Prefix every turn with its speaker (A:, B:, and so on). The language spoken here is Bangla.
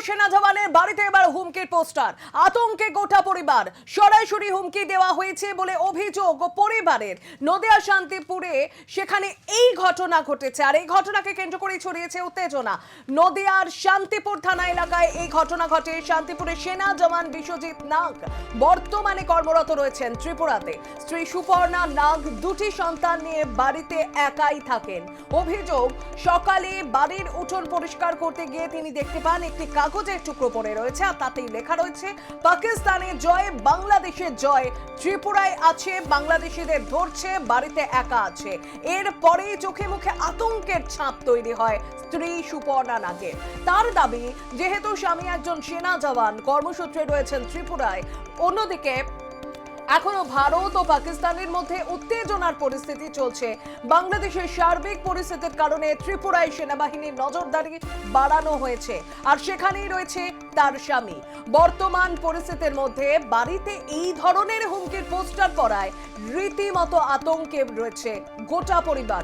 A: সেনা জওয়ানের বাড়িতে এবার হুমকির পোস্টার, আতঙ্কে গোটা পরিবার। সরাসরি হুমকি দেওয়া হয়েছে বলে অভিযোগ পরিবারের। নদিয়া শান্তিপুরে সেখানে এই ঘটনা ঘটেছে, আর এই ঘটনাকে কেন্দ্র করে ছড়িয়েছে উত্তেজনা। নদিয়ার শান্তিপুর থানা এলাকায় এই ঘটনা ঘটে। শান্তিপুরে সেনা জওয়ান বিশ্বজিৎ নাগ বর্তমানে কর্মরত রয়েছেন ত্রিপুরাতে। স্ত্রী সুপর্ণা নাগ দুটি সন্তান নিয়ে বাড়িতে একাই থাকেন। অভিযোগ, সকালে বাড়ির উঠোন পরিষ্কার করতে গিয়ে তিনি দেখতে পান একটি কাগজের টুকরো পড়ে রয়েছে, আর তাতেই লেখা রয়েছে পাকিস্তানে জয়, বাংলাদেশে জয়, ত্রিপুরায় আছে, বাংলাদেশিদের ধরছে, বাড়িতে একা আছে। এরপরেই চোখে মুখে আতঙ্কের ছাপ তৈরি হয় স্ত্রী সুপর্ণা নাগের। তার দাবি, যেহেতু স্বামী একজন সেনা জওয়ান, কর্মসূত্রে রয়েছেন ত্রিপুরায়, অন্যদিকে এখনো ভারত ও পাকিস্তানের মধ্যে উত্তেজনার পরিস্থিতি চলছে। বাংলাদেশের সার্বিক পরিস্থিতির কারণে ত্রিপুরায় সেনাবাহিনীর নজরদারি বাড়ানো হয়েছে, আর সেখানেই রয়েছে তার স্বামী। বর্তমান পরিস্থিতির মধ্যে বাড়িতে এই ধরনের হুমকির পোস্টার করায় রীতিমতো আতঙ্কে রয়েছে গোটা পরিবার।